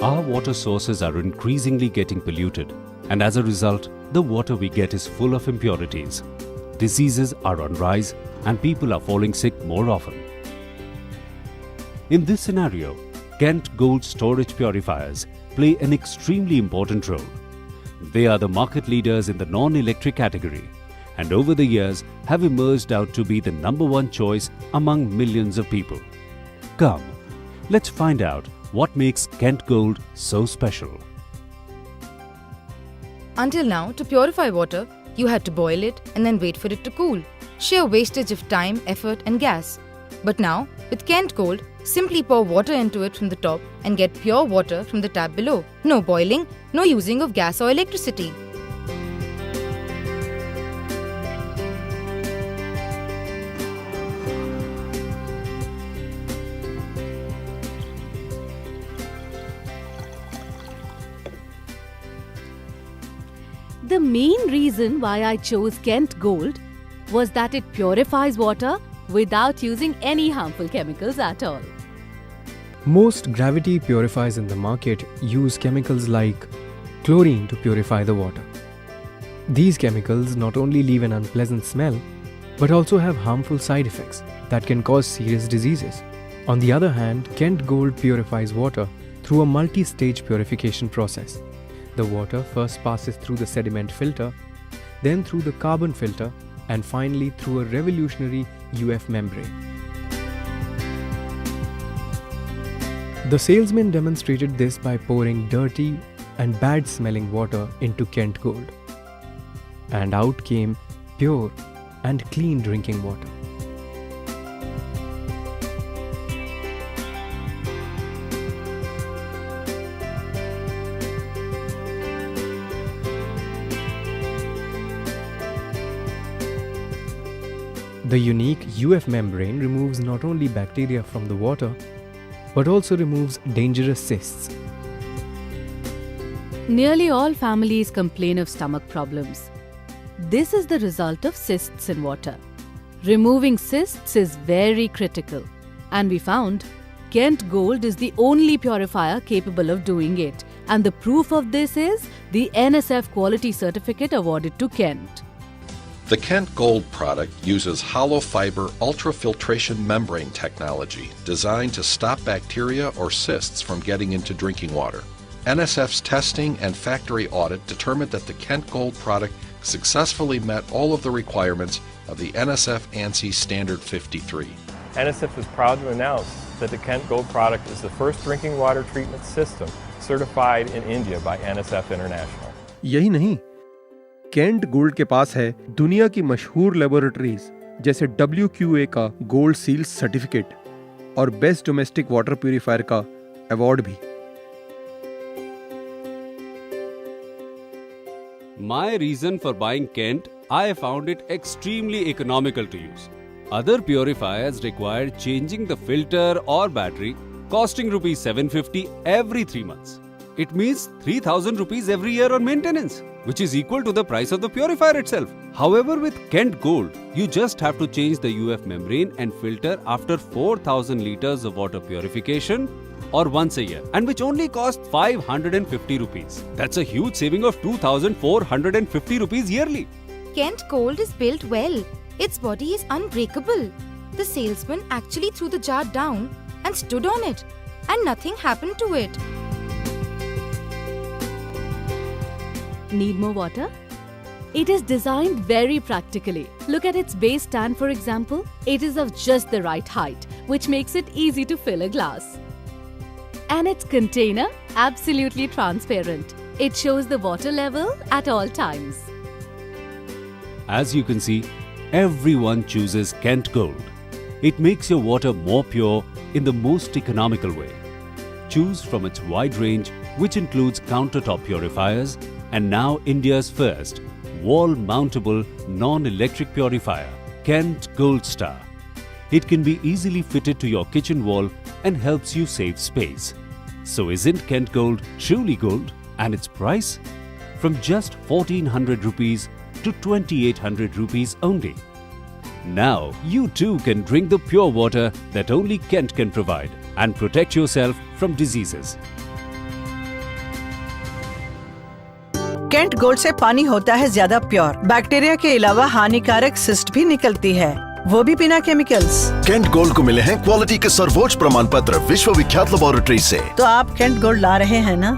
Our water sources are increasingly getting polluted, and as a result, the water we get is full of impurities. Diseases are on rise, and people are falling sick more often. In this scenario, Kent Gold storage purifiers play an extremely important role. They are the market leaders in the non-electric category, and over the years have emerged out to be the #1 choice among millions of people. Come, let's find out what makes Kent Gold so special. Until now, to purify water, you had to boil it and then wait for it to cool. Sheer wastage of time, effort and gas. But now, with Kent Gold, simply pour water into it from the top and get pure water from the tap below. No boiling, no using of gas or electricity. The main reason why I chose Kent Gold was that it purifies water without using any harmful chemicals at all. Most gravity purifiers in the market use chemicals like chlorine to purify the water. These chemicals not only leave an unpleasant smell, but also have harmful side effects that can cause serious diseases. On the other hand, Kent Gold purifies water through a multi-stage purification process. The water first passes through the sediment filter, then through the carbon filter, and finally through a revolutionary UF membrane. The salesman demonstrated this by pouring dirty and bad-smelling water into Kent Gold. And out came pure and clean drinking water. The unique UF membrane removes not only bacteria from the water, but also removes dangerous cysts. Nearly all families complain of stomach problems. This is the result of cysts in water. Removing cysts is very critical, and we found Kent Gold is the only purifier capable of doing it, and the proof of this is the NSF quality certificate awarded to Kent. The Kent Gold product uses hollow fiber ultrafiltration membrane technology designed to stop bacteria or cysts from getting into drinking water. NSF's testing and factory audit determined that the Kent Gold product successfully met all of the requirements of the NSF ANSI Standard 53. NSF is proud to announce that the Kent Gold product is the first drinking water treatment system certified in India by NSF International. यही नहीं, Kent gold के पास है दुनिया की मशहूर laboratories जैसे WQA का gold seal certificate और बेस्ट डोमेस्टिक वाटर प्यूरिफायर का अवार्ड भी। My reason for buying Kent, I found it extremely economical to use. Other purifiers require changing the filter or battery, costing rupees 750 every 3 months. It means 3,000 rupees every year on maintenance, which is equal to the price of the purifier itself. However, with Kent Gold, you just have to change the UF membrane and filter after 4,000 liters of water purification or once a year, and which only costs 550 rupees. That's a huge saving of 2,450 rupees yearly. Kent Gold is built well. Its body is unbreakable. The salesman actually threw the jar down and stood on it, and nothing happened to it. Need more water? It is designed very practically. Look at its base stand, for example. It is of just the right height, which makes it easy to fill a glass. And its container, absolutely transparent. It shows the water level at all times. As you can see, everyone chooses Kent Gold. It makes your water more pure in the most economical way. Choose from its wide range, which includes countertop purifiers and now India's first wall-mountable non-electric purifier, Kent Gold Star. It can be easily fitted to your kitchen wall and helps you save space. So isn't Kent Gold truly gold? And its price? From just 1,400 rupees to 2,800 rupees only. Now you too can drink the pure water that only Kent can provide and protect yourself from diseases. Kent gold से पानी होता है ज्यादा pure. Bacteria के अलावा हानिकारक cyst भी निकलती है, वो भी बिना केमिकल्स। केंट गोल्ड को मिले हैं क्वालिटी के सर्वोच्च प्रमाण पत्र विश्व विख्यात लेबोरेटरी से। तो आप केंट गोल्ड ला रहे हैं ना?